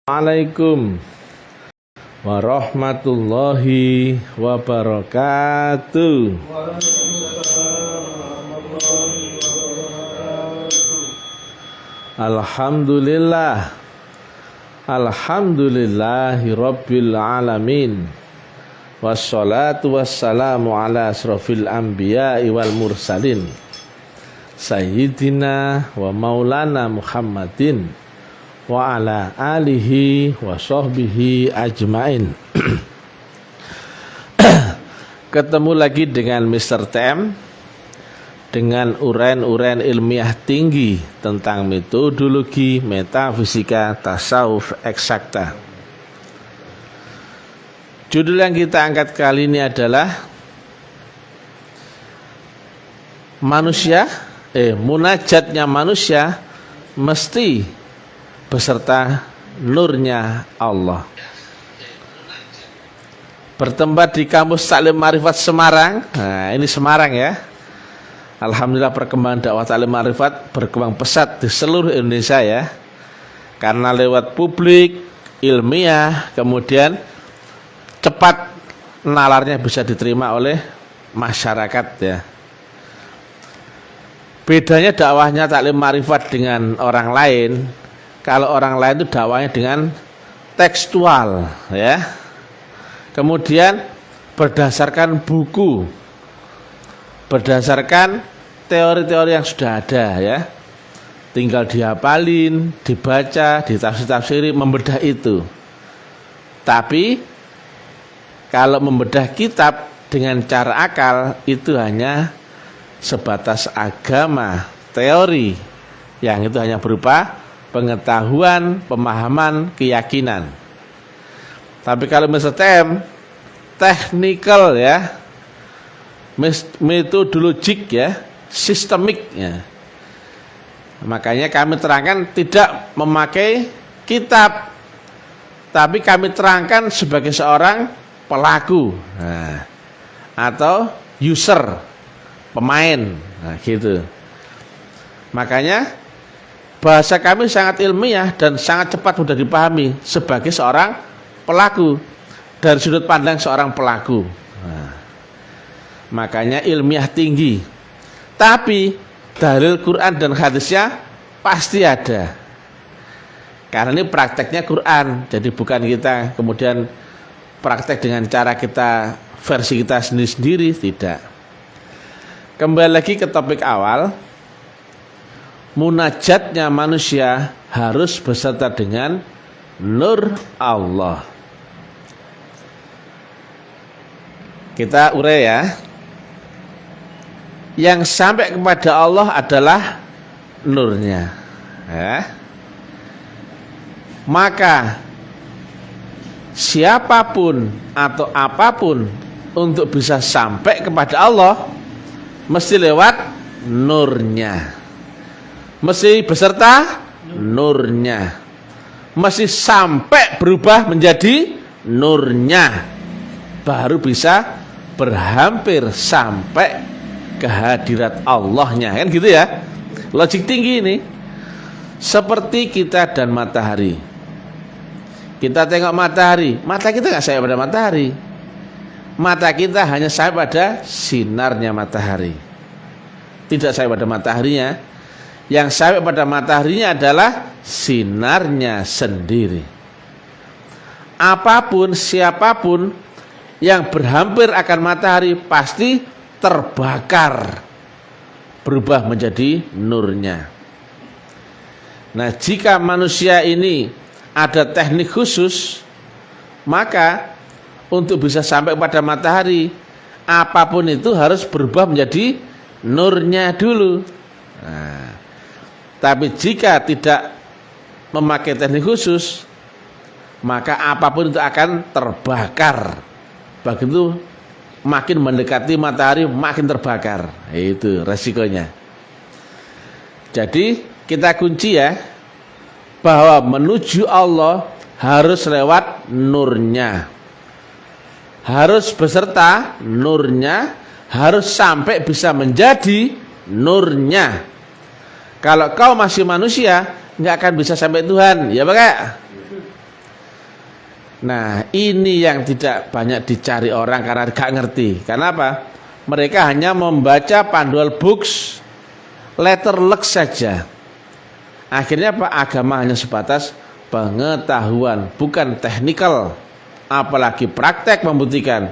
Assalamualaikum warahmatullahi wabarakatuh. Alhamdulillah, alhamdulillahi rabbil alamin. Wassalatu wassalamu ala asrofil anbiya'i wal mursalin Sayyidina wa maulana Muhammadin wa ala alihi wa sahbihi ajmain. Ketemu lagi dengan Mr. TM dengan uraian-uraian ilmiah tinggi tentang metodologi, metafisika, tasawuf eksakta. Judul yang kita angkat kali ini adalah munajatnya manusia mesti beserta nurnya Allah. Bertempat di kampus Taklim Ma'rifat Semarang. Nah, ini Semarang ya. Alhamdulillah perkembangan dakwah Taklim Ma'rifat berkembang pesat di seluruh Indonesia ya. Karena lewat publik, ilmiah, kemudian cepat nalarnya bisa diterima oleh masyarakat ya. Bedanya dakwahnya Taklim Ma'rifat dengan orang lain. Kalau orang lain itu dakwahnya dengan tekstual ya. Kemudian berdasarkan buku, berdasarkan teori-teori yang sudah ada ya. Tinggal dihafalin, dibaca, ditafsir-tafsiri, membedah itu. Tapi kalau membedah kitab dengan cara akal itu hanya sebatas agama, teori, yang itu hanya berupa pengetahuan, pemahaman, keyakinan. Tapi kalau Mr. TM technical ya, metodologik ya, sistemik ya. Makanya kami terangkan tidak memakai kitab, tapi kami terangkan sebagai seorang pelaku atau user, pemain, gitu. Makanya bahasa kami sangat ilmiah dan sangat cepat mudah dipahami sebagai seorang pelaku, dari sudut pandang seorang pelaku. Makanya ilmiah tinggi. Tapi dalil Quran dan hadisnya pasti ada. Karena ini prakteknya Quran, jadi bukan kita kemudian praktek dengan cara kita versi kita sendiri-sendiri, tidak. Kembali lagi ke topik awal. Munajatnya manusia harus beserta dengan nur Allah. Kita urai ya. Yang sampai kepada Allah adalah nurnya ya. Maka siapapun atau apapun untuk bisa sampai kepada Allah mesti lewat nurnya, mesti beserta nurnya, mesti sampai berubah menjadi nurnya, baru bisa berhampir sampai kehadirat Allahnya, kan gitu ya. Logik tinggi ini. Seperti kita dan matahari. Kita tengok matahari, mata kita nggak sampai pada matahari. Mata kita hanya sampai pada sinarnya matahari, tidak sampai pada mataharinya. Yang sampai pada mataharinya adalah sinarnya sendiri. Apapun, siapapun yang berhampir akan matahari pasti terbakar, berubah menjadi nurnya. Nah, jika manusia ini ada teknik khusus, maka untuk bisa sampai pada matahari, apapun itu harus berubah menjadi nurnya dulu. Nah, tapi jika tidak memakai teknik khusus, maka apapun itu akan terbakar. Begitu makin mendekati matahari makin terbakar. Itu resikonya. Jadi kita kunci ya, bahwa menuju Allah harus lewat nurnya, harus beserta nurnya, harus sampai bisa menjadi nurnya. Kalau kau masih manusia, nggak akan bisa sampai Tuhan, ya Pak. Nah, ini yang tidak banyak dicari orang karena gak ngerti. Karena apa? Mereka hanya membaca panduan books, letter luck saja. Akhirnya apa? Agama hanya sebatas pengetahuan, bukan teknikal. Apalagi praktek membuktikan.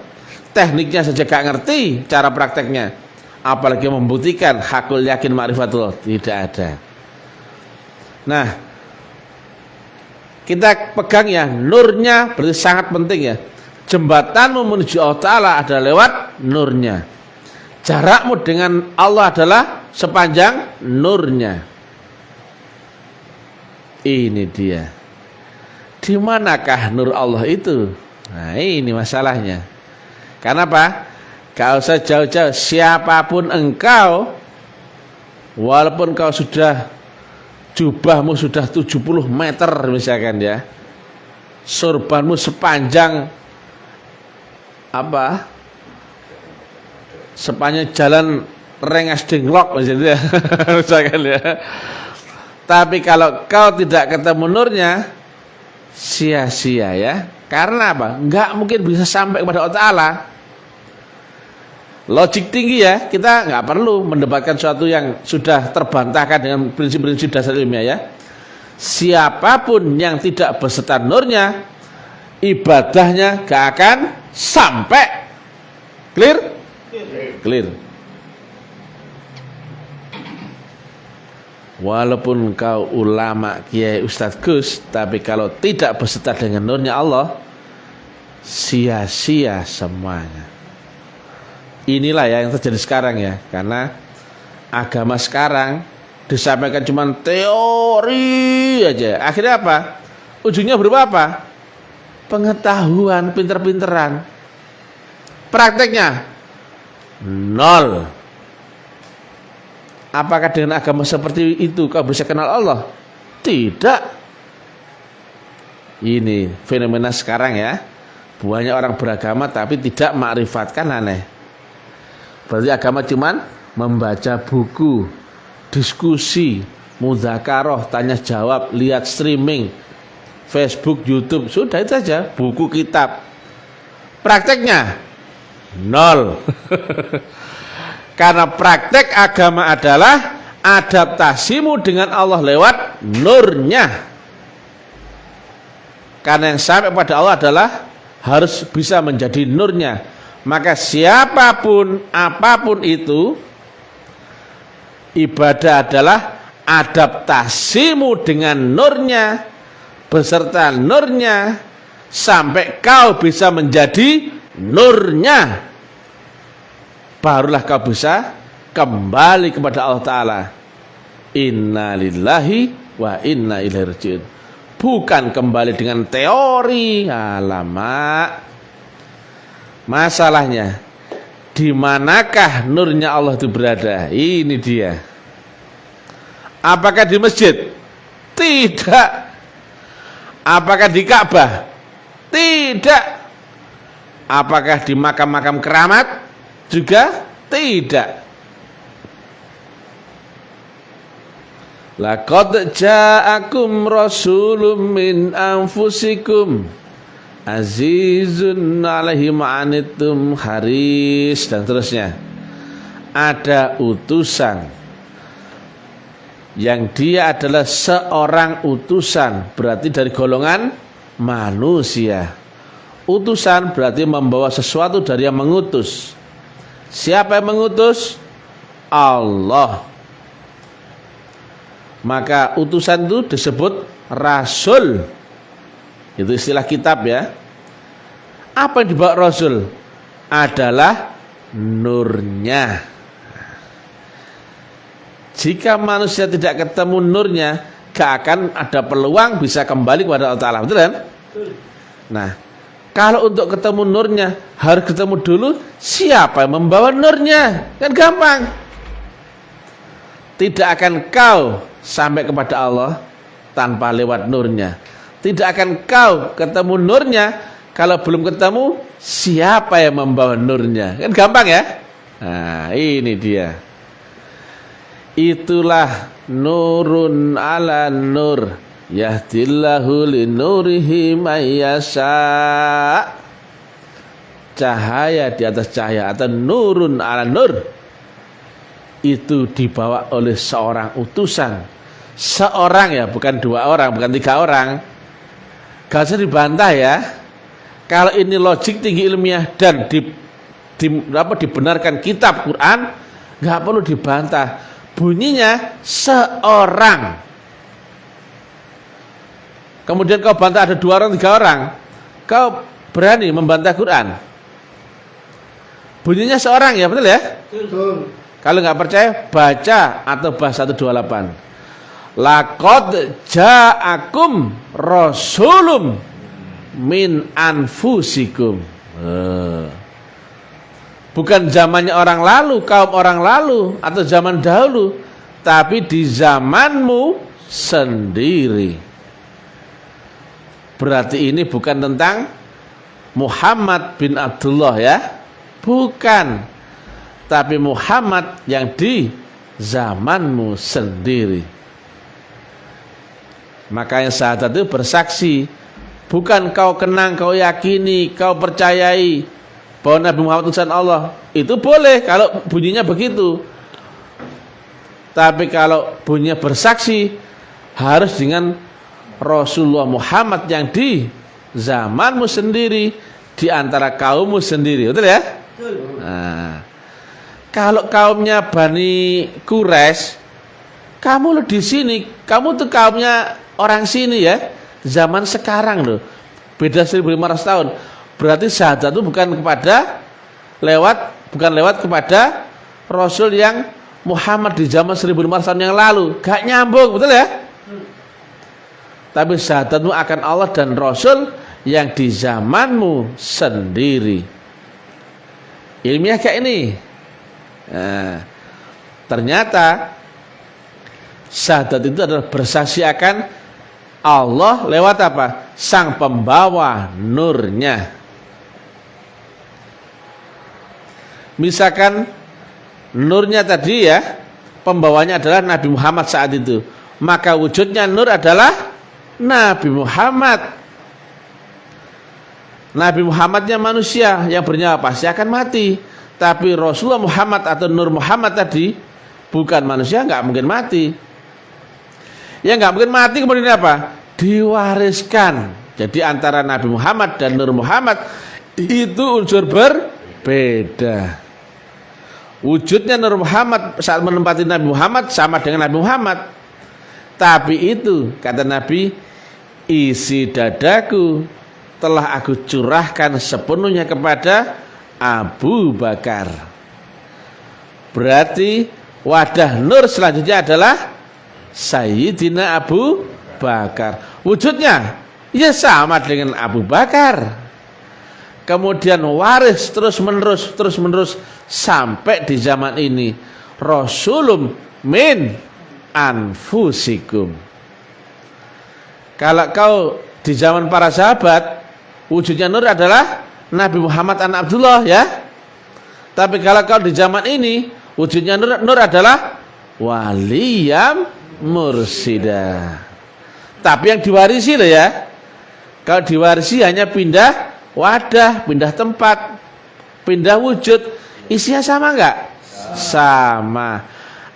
Tekniknya saja gak ngerti cara prakteknya. Apalagi membuktikan hakul yakin ma'rifatullah. Tidak ada. Nah, kita pegang ya, nurnya berarti sangat penting ya. Jembatanmu menuju Allah Ta'ala adalah lewat nurnya. Jarakmu dengan Allah adalah sepanjang nurnya. Ini dia. Di manakah nur Allah itu? Nah, ini masalahnya. Karena apa? Gak usah jauh-jauh. Siapapun engkau, walaupun kau sudah jubahmu sudah 70 meter misalkan ya, sorbanmu sepanjang apa? Sepanjang jalan Rengas Dengklok misalnya, misalkan ya. Tapi kalau kau tidak ketemu nurnya, sia-sia ya. Karena apa? Enggak mungkin bisa sampai kepada Allah Ta'ala. Logik tinggi ya, kita nggak perlu mendebatkan sesuatu yang sudah terbantahkan dengan prinsip-prinsip dasar ilmiah ya. Siapapun yang tidak beserta nurnya, ibadahnya gak akan sampai. Clear? Clear. Walaupun kau ulama, kiai, ustadz, gus, tapi kalau tidak beserta dengan nurnya Allah, sia-sia semuanya. Inilah ya yang terjadi sekarang ya. Karena agama sekarang disampaikan cuma teori aja. Akhirnya apa? Ujungnya berupa apa? Pengetahuan, pinter-pinteran. Prakteknya nol. Apakah dengan agama seperti itu kau bisa kenal Allah? Tidak. Ini fenomena sekarang ya. Banyak orang beragama tapi tidak ma'rifatkan, aneh. Berarti agama cuman membaca buku, diskusi, mudzakarah, tanya jawab, lihat streaming, Facebook, YouTube, sudah itu saja, buku, kitab. Prakteknya nol. Karena praktek agama adalah adaptasimu dengan Allah lewat nurnya. Karena yang sampai pada Allah adalah harus bisa menjadi nurnya. Maka siapapun, apapun itu, ibadah adalah adaptasimu dengan nurnya, beserta nurnya, sampai kau bisa menjadi nurnya. Barulah kau bisa kembali kepada Allah Ta'ala. Inna lillahi wa inna ilaihi raji'un. Bukan kembali dengan teori. Alamak. Masalahnya, di manakah nurnya Allah itu berada? Ini dia. Apakah di masjid? Tidak. Apakah di Ka'bah? Tidak. Apakah di makam-makam keramat? Juga tidak. Laqad ja'akum rasulun min anfusikum azizun alaihi ma'anittum haris, dan terusnya. Ada utusan yang dia adalah seorang utusan, berarti dari golongan manusia. Utusan berarti membawa sesuatu dari yang mengutus. Siapa yang mengutus? Allah. Maka utusan itu disebut rasul. Itu istilah kitab ya. Apa yang dibawa rasul? Adalah nurnya. Jika manusia tidak ketemu nurnya, gak akan ada peluang bisa kembali kepada Allah Ta'ala. Betul kan? Nah, kalau untuk ketemu nurnya harus ketemu dulu siapa yang membawa nurnya. Kan gampang. Tidak akan kau sampai kepada Allah tanpa lewat nurnya. Tidak akan kau ketemu nurnya kalau belum ketemu siapa yang membawa nurnya. Kan gampang ya. Nah, ini dia. Itulah nurun ala nur. Yahdillahu linurihi mayyasha. Cahaya di atas cahaya atau nurun ala nur itu dibawa oleh seorang utusan. Seorang ya, bukan dua orang, bukan tiga orang. Gak usah dibantah ya. Kalau ini logik tinggi ilmiah dan dibenarkan kitab Quran, gak perlu dibantah. Bunyinya seorang. Kemudian kau bantah ada dua orang, tiga orang. Kau berani membantah Quran? Bunyinya seorang ya, betul ya? Betul. Kalau nggak percaya, baca atau bahas 128. Laqad ja'akum rasulum min anfusikum. Bukan zamannya orang lalu, kaum orang lalu atau zaman dahulu, tapi di zamanmu sendiri. Berarti ini bukan tentang Muhammad bin Abdullah ya, bukan, tapi Muhammad yang di zamanmu sendiri. Makanya sahabat itu bersaksi, bukan kau kenang, kau yakini, kau percayai bahwa Nabi Muhammad utusan Allah. Itu boleh kalau bunyinya begitu. Tapi kalau bunyinya bersaksi, harus dengan Rasulullah Muhammad yang di zamanmu sendiri, di antara kaummu sendiri, betul ya? Betul. Nah, kalau kaumnya Bani Quraisy, kamu lo di sini, kamu tuh kaumnya orang sini ya, zaman sekarang loh, beda 1500 tahun. Berarti syahadat itu bukan lewat kepada Rasul yang Muhammad di zaman 1500 tahun yang lalu, gak nyambung, betul ya? Tapi syahadatmu akan Allah dan Rasul yang di zamanmu sendiri. Ilmiah kayak ini. Nah, ternyata syahadat itu adalah bersaksi akan Allah lewat apa? Sang pembawa nurnya. Misalkan nurnya tadi ya, pembawanya adalah Nabi Muhammad saat itu, maka wujudnya nur adalah Nabi Muhammad. Nabi Muhammadnya manusia yang bernyawa pasti akan mati. Tapi Rasulullah Muhammad atau Nur Muhammad tadi bukan manusia, nggak mungkin mati. Yang nggak mungkin mati kemudian apa? Diwariskan. Jadi antara Nabi Muhammad dan Nur Muhammad itu unsur berbeda. Wujudnya Nur Muhammad saat menempati Nabi Muhammad sama dengan Nabi Muhammad. Tapi itu kata Nabi, isi dadaku telah aku curahkan sepenuhnya kepada Abu Bakar. Berarti wadah nur selanjutnya adalah Sayyidina Abu Bakar. Wujudnya ya sama dengan Abu Bakar. Kemudian waris terus menerus sampai di zaman ini. Rasulum min anfusikum. Kalau kau di zaman para sahabat, wujudnya nur adalah Nabi Muhammad anak Abdullah ya. Tapi kalau kau di zaman ini, wujudnya nur adalah waliyam mursida. Tapi yang diwarisi loh ya. Kalau diwarisi hanya pindah wadah, pindah tempat, pindah wujud. Isinya sama enggak? Sama.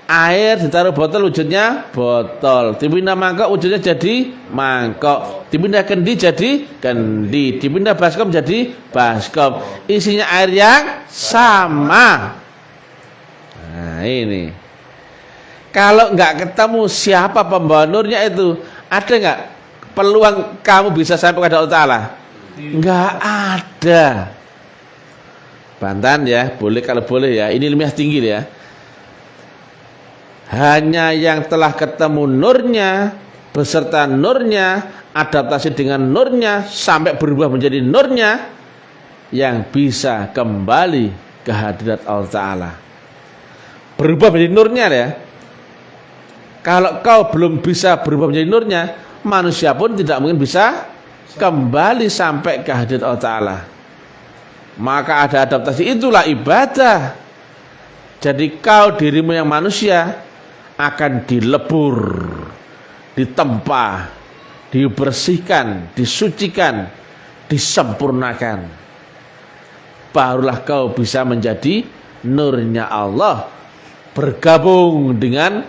Air ditaruh botol wujudnya botol, dipindah mangkok wujudnya jadi mangkok, dipindah kendi jadi kendi, dipindah baskom jadi baskom. Isinya air yang sama. Nah ini, kalau nggak ketemu siapa pembawa nurnya itu, ada nggak peluang kamu bisa sampai kepada Allah Ta'ala? Nggak ada. Bantahan ya, boleh kalau boleh ya. Ini ilmiah tinggi ya. Hanya yang telah ketemu nurnya, beserta nurnya, adaptasi dengan nurnya, sampai berubah menjadi nurnya, yang bisa kembali ke hadirat Allah Ta'ala. Berubah menjadi nurnya ya. Kalau kau belum bisa berubah menjadi nurnya, manusia pun tidak mungkin bisa kembali sampai ke hadirat Allah Ta'ala. Maka ada adaptasi, itulah ibadah. Jadi kau dirimu yang manusia akan dilebur, ditempa dibersihkan, disucikan, disempurnakan, barulah kau bisa menjadi nurnya Allah, bergabung dengan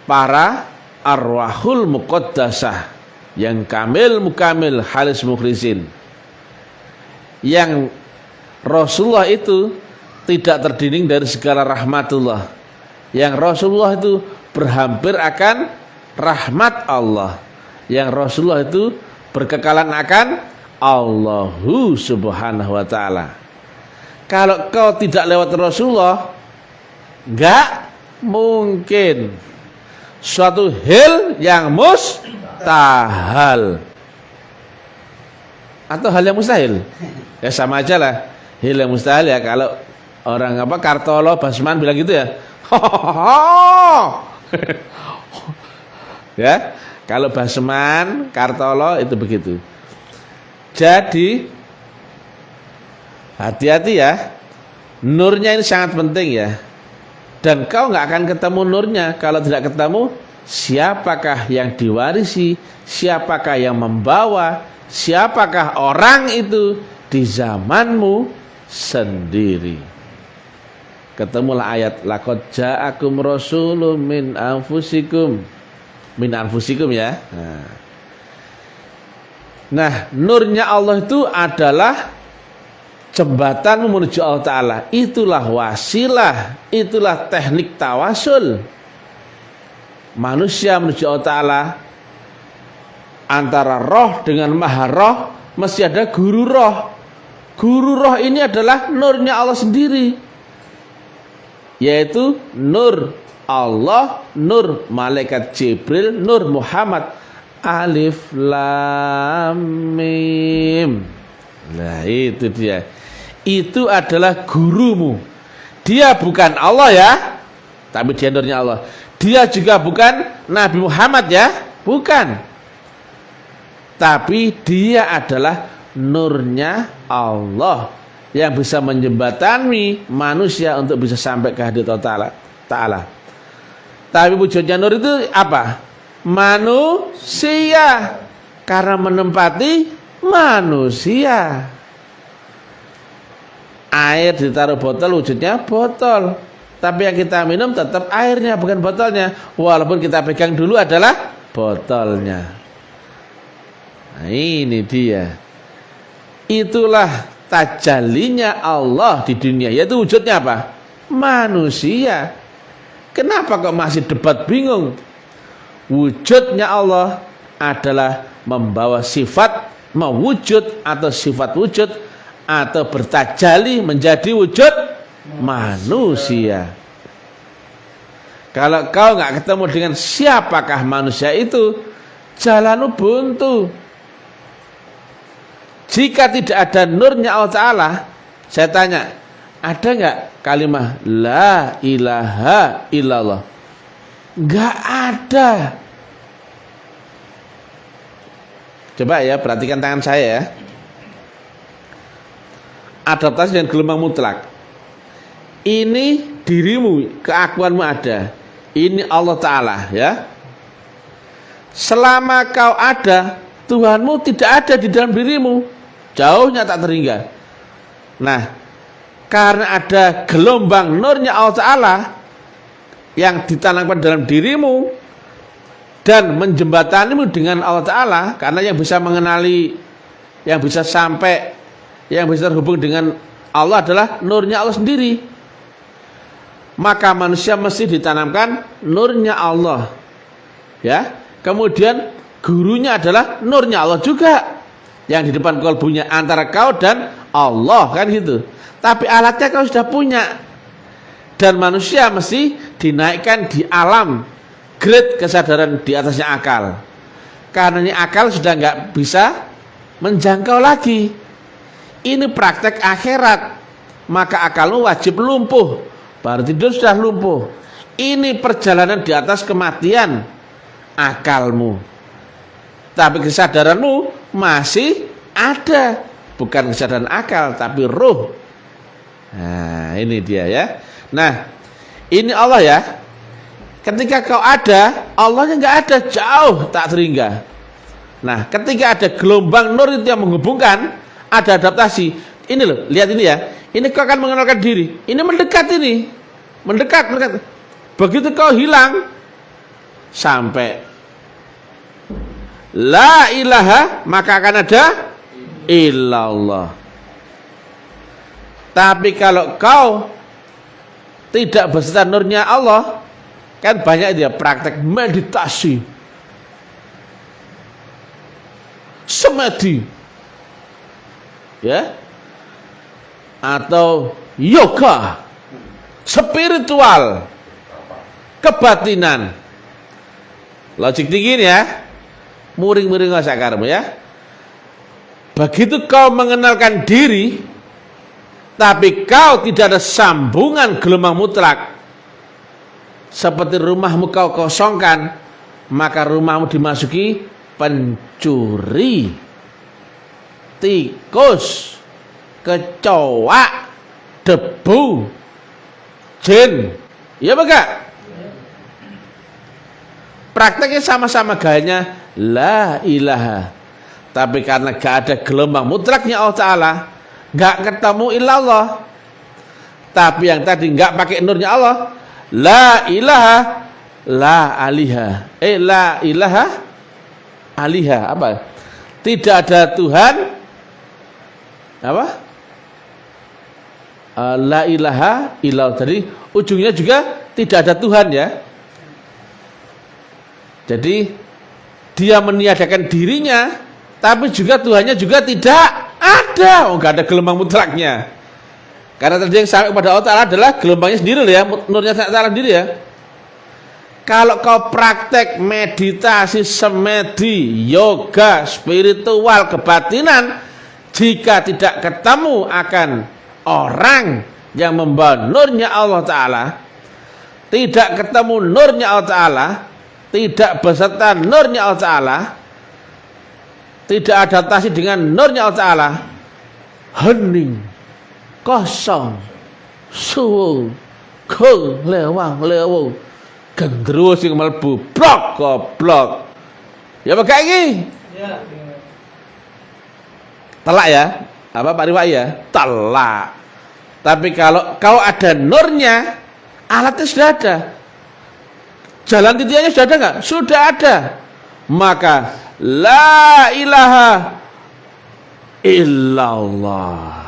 para arwahul muqaddasah yang kamil mukamil halis mukhlisin, yang Rasulullah itu tidak terdinding dari segala rahmatullah, yang Rasulullah itu berhampir akan rahmat Allah, yang Rasulullah itu berkekalan akan Allahu subhanahu wa ta'ala. Kalau kau tidak lewat Rasulullah, enggak mungkin. Suatu hal yang mustahil atau hal yang mustahil, ya sama aja lah. Hal yang mustahil ya, kalau orang Kartolo Basman bilang gitu ya. Ya, kalau Basman, Kartolo itu begitu. Jadi hati-hati ya, nurnya ini sangat penting ya. Dan kau nggak akan ketemu nurnya kalau tidak ketemu siapakah yang diwarisi, siapakah yang membawa, siapakah orang itu di zamanmu sendiri. Ketemulah ayat laqad ja'akum rasulun min anfusikum ya. Nah, nurnya Allah itu adalah jembatan menuju Allah Ta'ala. Itulah wasilah, itulah teknik tawasul manusia menuju Allah Ta'ala. Antara roh dengan maha roh mesti ada guru roh. Guru roh ini adalah nurnya Allah sendiri, yaitu nur Allah, nur malaikat Jibril, nur Muhammad. Alif lam mim. Nah itu dia. Itu adalah gurumu. Dia bukan Allah ya, tapi dia nurnya Allah. Dia juga bukan Nabi Muhammad ya, bukan. Tapi dia adalah nurnya Allah yang bisa menjembatani manusia untuk bisa sampai ke hadirat Allah Ta'ala. Tapi wujudnya nur itu apa? Manusia, karena menempati manusia. Air ditaruh botol, wujudnya botol, tapi yang kita minum tetap airnya, bukan botolnya. Walaupun kita pegang dulu adalah botolnya. Nah ini dia. Itulah tajallinya Allah di dunia, yaitu wujudnya apa? Manusia. Kenapa kok masih debat bingung? Wujudnya Allah adalah membawa sifat mewujud atau sifat wujud, atau bertajali menjadi wujud manusia. Kalau kau nggak ketemu dengan siapakah manusia itu, jalanmu buntu. Jika tidak ada nurnya Allah Ta'ala, saya tanya, ada nggak kalimah la ilaha illallah? Nggak ada. Coba ya, perhatikan tangan saya ya. Adaptasi dan gelombang mutlak. Ini dirimu, keakuanmu ada. Ini Allah Ta'ala ya. Selama kau ada, Tuhanmu tidak ada di dalam dirimu. Jauhnya tak terhingga. Nah, karena ada gelombang nurnya Allah Ta'ala yang ditanamkan dalam dirimu dan menjembatanimu dengan Allah Ta'ala, karena yang bisa mengenali, yang bisa sampai, yang bisa terhubung dengan Allah adalah nurnya Allah sendiri. Maka manusia mesti ditanamkan nurnya Allah ya. Kemudian gurunya adalah nurnya Allah juga, yang di depan kalbunya, antara kau dan Allah kan gitu. Tapi alatnya kau sudah punya. Dan manusia mesti dinaikkan di alam grade kesadaran di atasnya akal. Karena ini akal sudah nggak bisa menjangkau lagi. Ini praktek akhirat, maka akalmu wajib lumpuh. Baru tidur sudah lumpuh. Ini perjalanan di atas kematian akalmu. Tapi kesadaranmu masih ada. Bukan kesadaran akal, tapi ruh. Nah ini dia ya. Nah ini Allah ya. Ketika kau ada, Allahnya nggak ada, jauh tak terhingga. Nah, ketika ada gelombang nur itu yang menghubungkan, ada adaptasi. Ini loh, lihat ini ya. Ini kau akan mengenalkan diri. Ini mendekat ini. Mendekat. Begitu kau hilang, sampai la ilaha, maka akan ada illallah. Tapi kalau kau tidak berserta nurnya Allah, kan banyak dia praktek meditasi, semedi, ya, atau yoga, spiritual, kebatinan, logik tinggi ya, muring-muring sakarmu ya. Begitu kau mengenalkan diri, tapi kau tidak ada sambungan gelombang mutlak, seperti rumahmu kau kosongkan, maka rumahmu dimasuki pencuri, tikus, kecoa, debu, jin. Ya enggak? Prakteknya sama-sama gayanya la ilaha. Tapi karena gak ada gelombang mutlaknya Allah Ta'ala, gak ketemu illallah. Tapi yang tadi gak pakai nurnya Allah, la ilaha, la aliha. La ilaha, aliha. Apa? Tidak ada Tuhan. Apa? La ilaha illallah. Jadi ujungnya juga tidak ada Tuhan ya. Jadi dia meniadakan dirinya, tapi juga Tuhannya juga tidak ada. Oh, gak ada gelombang mutlaknya. Karena tadi yang sampai kepada Allah Ta'ala adalah gelombangnya sendiri ya, nurnya Ta'ala sendiri ya. Kalau kau praktek meditasi, semedi, yoga, spiritual, kebatinan, jika tidak ketemu akan orang yang membawa nurnya Allah Ta'ala, tidak ketemu nurnya Allah Ta'ala, tidak beserta nurnya Allah Ta'ala, tidak adaptasi dengan nurnya Allah Ta'ala, hening, kosong, suwung, keng, lewang, gendruwo sing mlebu, blok, goblok. Ya apa kayak gini? Ya. Telak ya? Apa Pak Riwai ya? Telak. Tapi kalau kau ada nurnya, alatnya sudah ada. Jalan titiannya sudah ada enggak? Sudah ada. Maka la ilaha illallah.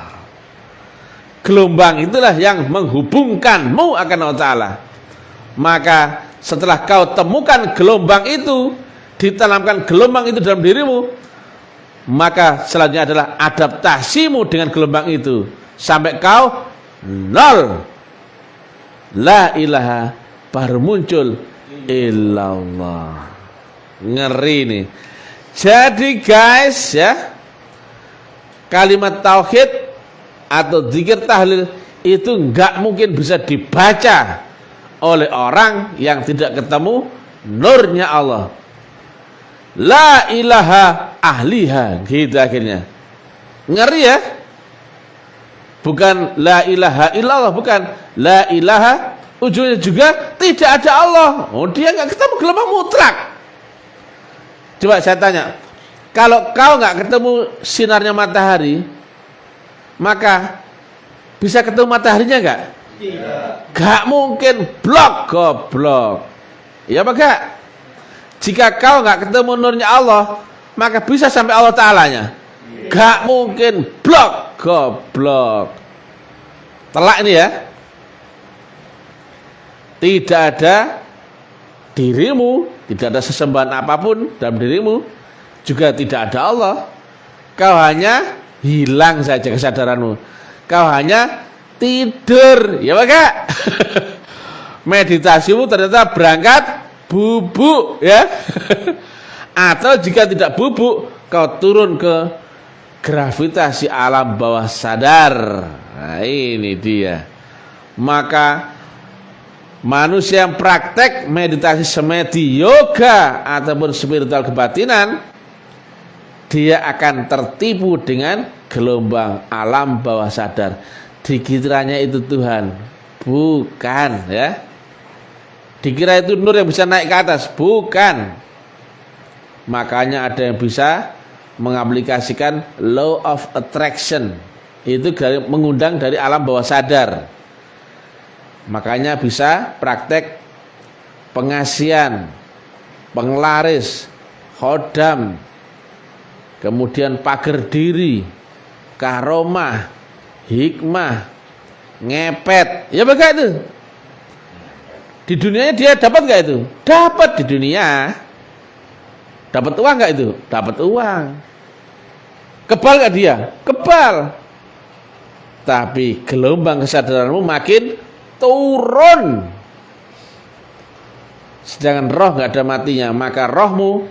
Gelombang itulah yang menghubungkanmu akan Allah Ta'ala. Maka setelah kau temukan gelombang itu, ditanamkan gelombang itu dalam dirimu, maka selanjutnya adalah adaptasimu dengan gelombang itu sampai kau nol. La ilaha, baru muncul illallah. Ngeri nih. Jadi guys ya, kalimat tauhid atau zikir tahlil itu enggak mungkin bisa dibaca oleh orang yang tidak ketemu nurnya Allah. La ilaha ahliha, gitu akhirnya. Ngeri ya? Bukan la ilaha illallah, bukan la ilaha, ujungnya juga tidak ada Allah. Oh, dia enggak ketemu gelombang mutlak. Coba saya tanya, kalau kau nggak ketemu sinarnya matahari, maka bisa ketemu mataharinya nggak? Tidak. Nggak mungkin, blok, goblok. Ya apa nggak? Jika kau nggak ketemu nurnya Allah, maka bisa sampai Allah Ta'alanya? Nggak mungkin, blok, goblok. Telak ini ya. Tidak ada dirimu, tidak ada sesembahan apapun dalam dirimu, juga tidak ada Allah. Kau hanya hilang saja kesadaranmu. Kau hanya tidur, ya Pak? Meditasimu ternyata berangkat bubuk, ya. Atau jika tidak bubuk, kau turun ke gravitasi alam bawah sadar. Nah, ini dia. Maka manusia yang praktek meditasi semedi, yoga ataupun spiritual kebatinan, dia akan tertipu dengan gelombang alam bawah sadar. Dikiranya itu Tuhan, bukan ya. Dikira itu nur yang bisa naik ke atas, bukan. Makanya ada yang bisa mengaplikasikan law of attraction. Itu mengundang dari alam bawah sadar. Makanya bisa praktek pengasihan, penglaris, khodam, kemudian pager diri, karomah, hikmah, ngepet. Ya begitu. Di dunianya dia dapat nggak itu? Dapat di dunia. Dapat uang nggak itu? Dapat uang. Kebal nggak dia? Kebal. Tapi gelombang kesadaranmu makin turun. Sedangkan roh nggak ada matinya, maka rohmu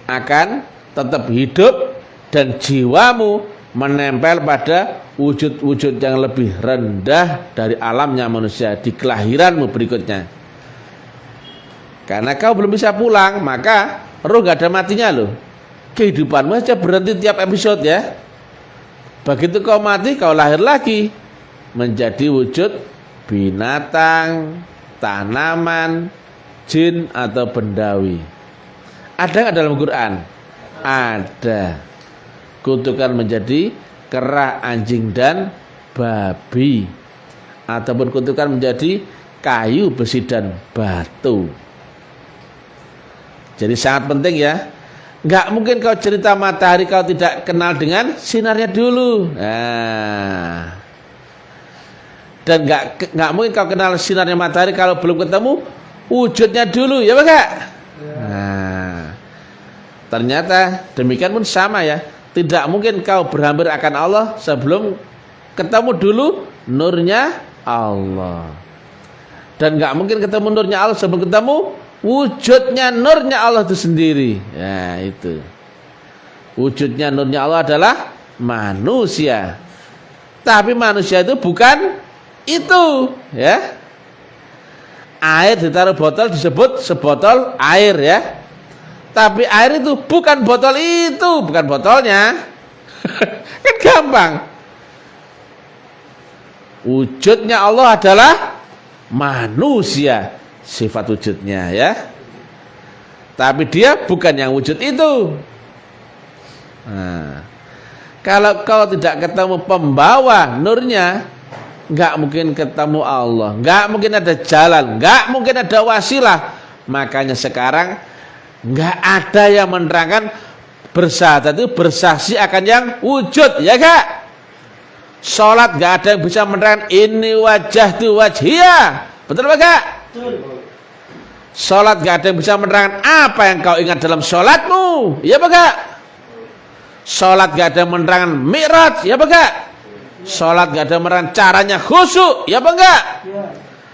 akan tetap hidup dan jiwamu menempel pada wujud-wujud yang lebih rendah dari alamnya manusia di kelahiranmu berikutnya. Karena kau belum bisa pulang, maka roh nggak ada matinya loh. Kehidupanmu saja berhenti tiap episode ya. Begitu kau mati, kau lahir lagi menjadi wujud binatang, tanaman, jin atau bendawi. Ada nggak dalam Quran? Ada. Kutukan menjadi kera, anjing dan babi, ataupun kutukan menjadi kayu, besi dan batu. Jadi sangat penting ya. Nggak mungkin kau cerita matahari kau tidak kenal dengan sinarnya dulu. Nah. Dan nggak mungkin kau kenal sinarnya matahari kalau belum ketemu wujudnya dulu, ya Pak? Nah, ternyata demikian pun sama ya. Tidak mungkin kau berhampir akan Allah sebelum ketemu dulu nurnya Allah. Dan nggak mungkin ketemu nurnya Allah sebelum ketemu wujudnya nurnya Allah itu sendiri. Ya itu. Wujudnya nurnya Allah adalah manusia. Tapi manusia itu bukan itu, ya. Air ditaruh botol disebut sebotol air ya. Tapi air itu bukan botol itu, bukan botolnya. Kan gampang. Wujudnya Allah adalah manusia, sifat wujudnya ya. Tapi dia bukan yang wujud itu. Nah, kalau kau tidak ketemu pembawa nurnya, nggak mungkin ketemu Allah, nggak mungkin ada jalan, nggak mungkin ada wasilah. Makanya sekarang nggak ada yang menerangkan bersyahadat itu bersaksi akan yang wujud, ya Kak. Sholat nggak ada yang bisa menerangkan ini wajah tu wajhiyah, betul Pak Kak? Sholat nggak ada yang bisa menerangkan apa yang kau ingat dalam sholatmu, ya Pak Kak? Sholat nggak ada yang menerangkan mi'raj, ya Pak Kak? Sholat gak ada yang menerang caranya khusyuk, ya apa enggak?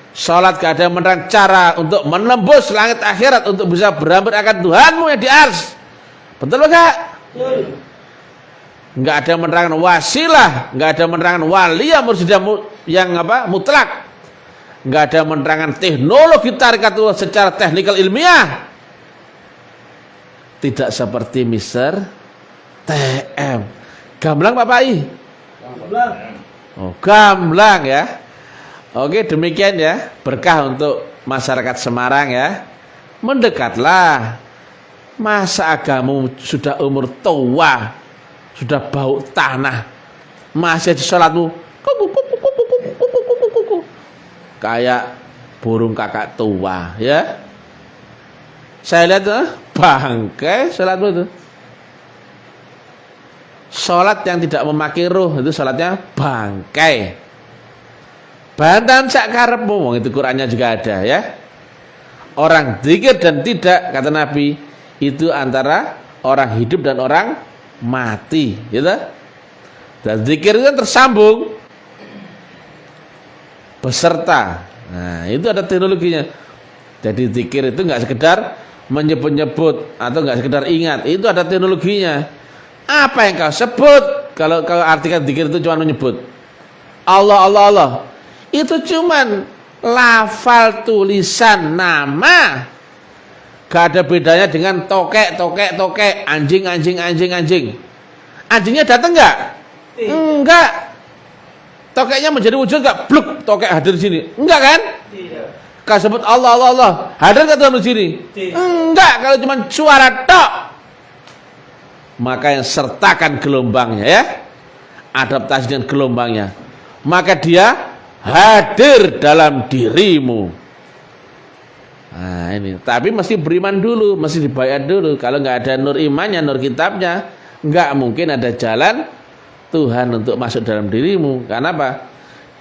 Sholat gak ada yang menerang cara untuk menembus langit akhirat untuk bisa berhampir akan Tuhanmu yang di ars. Betul enggak? Enggak ada yang menerangkan wasilah, enggak ada yang menerangkan waliyah mursyidiyah yang apa? Mutlak. Enggak ada yang menerangkan teknologi tarekat secara teknikal ilmiah. Tidak seperti Mr. TM. Gamblang Pak Pai? Oh, gamblang ya. Oke, demikian ya. Berkah untuk masyarakat Semarang ya. Mendekatlah. Masa agamamu sudah umur tua, sudah bau tanah, masih di sholatmu kayak burung kakak tua ya. Saya lihat bangkai sholatmu itu. Sholat yang tidak memakai ruh itu sholatnya bangkai. Bantahan sak karepmu, itu Qurannya juga ada ya. Orang zikir dan tidak, kata Nabi, itu antara orang hidup dan orang mati, gitu. Dan zikir itu kan tersambung beserta. Nah, itu ada teknologinya. Jadi zikir itu nggak sekedar menyebut-nyebut atau nggak sekedar ingat, itu ada teknologinya. Apa yang kau sebut? Kalau kau artikan zikir itu cuma menyebut Allah, Allah, Allah, itu cuman lafal tulisan nama. Gak ada bedanya dengan tokek, tokek, tokek, anjing, anjing, anjing, anjing. Anjingnya datang nggak? Enggak. Tokeknya menjadi wujud nggak? Bluk, tokek hadir di sini. Enggak kan? Kalau sebut Allah, Allah, Allah, hadir nggak Tuhan di sini? Enggak, kalau cuma suara tok. Maka yang sertakan gelombangnya ya, adaptasi dengan gelombangnya, maka dia hadir dalam dirimu. Nah ini, tapi mesti beriman dulu, mesti dibayar dulu. Kalau nggak ada nur imannya, nur kitabnya, nggak mungkin ada jalan Tuhan untuk masuk dalam dirimu. Karena apa?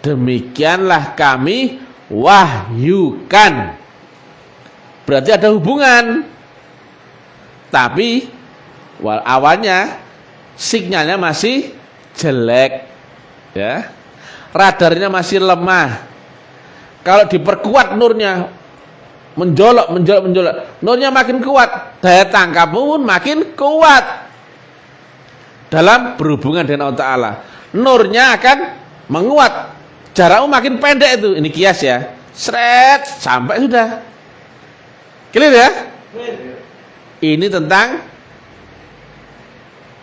Demikianlah kami wahyukan. Berarti ada hubungan. Tapi awalnya sinyalnya masih jelek, ya. Radarnya masih lemah. Kalau diperkuat nurnya, menjolok, nurnya makin kuat, daya tangkapmu pun makin kuat dalam berhubungan dengan Allah Ta'ala. Nurnya akan menguat, jarakmu makin pendek itu. Ini kias ya, seret sampai sudah. Clear ya? Ini tentang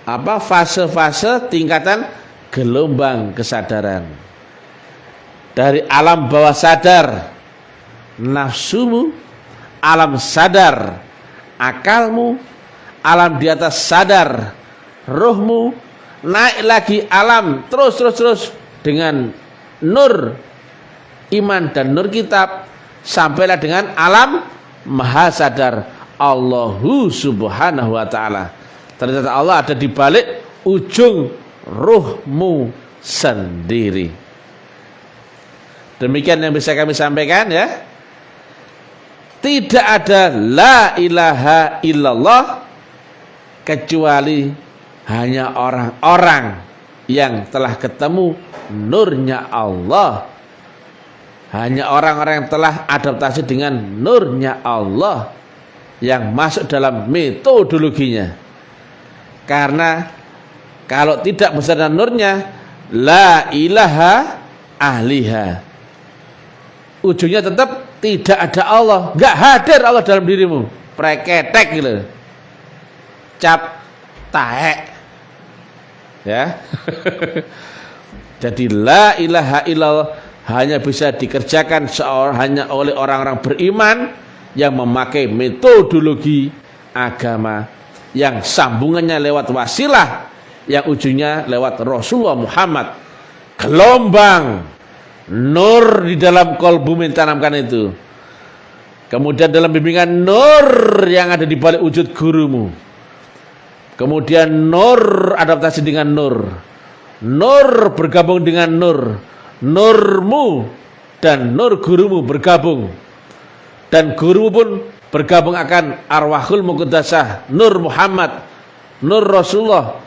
apa? Fase-fase tingkatan gelombang kesadaran. Dari alam bawah sadar, nafsumu, alam sadar, akalmu, alam di atas sadar, rohmu, naik lagi alam terus dengan nur iman dan nur kitab, sampailah dengan alam maha sadar, Allahu subhanahu wa ta'ala. Ternyata Allah ada di balik ujung ruhmu sendiri. Demikian yang bisa kami sampaikan ya. Tidak ada la ilaha illallah kecuali hanya orang-orang yang telah ketemu nurnya Allah. Hanya orang-orang yang telah adaptasi dengan nurnya Allah, yang masuk dalam metodologinya. Karena kalau tidak bersama nurnya, la ilaha ahliha, ujungnya tetap tidak ada Allah, nggak hadir Allah dalam dirimu. Preketek gitu, cap taek ya. Jadi la ilaha illallah hanya bisa dikerjakan hanya oleh orang-orang beriman yang memakai metodologi agama yang sambungannya lewat wasilah, yang ujungnya lewat Rasulullah Muhammad. Gelombang nur di dalam kolbu mentanamkan itu. Kemudian dalam bimbingan nur yang ada di balik wujud gurumu. Kemudian nur adaptasi dengan nur. Nur bergabung dengan nur. Nurmu dan nur gurumu bergabung. Dan gurumu pun bergabung akan arwahul muqaddasah, nur Muhammad, nur Rasulullah.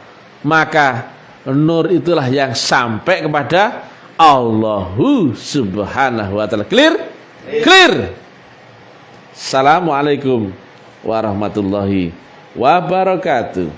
Maka nur itulah yang sampai kepada Allahu subhanahu wa ta'ala. Clear? Clear. Assalamualaikum warahmatullahi wabarakatuh.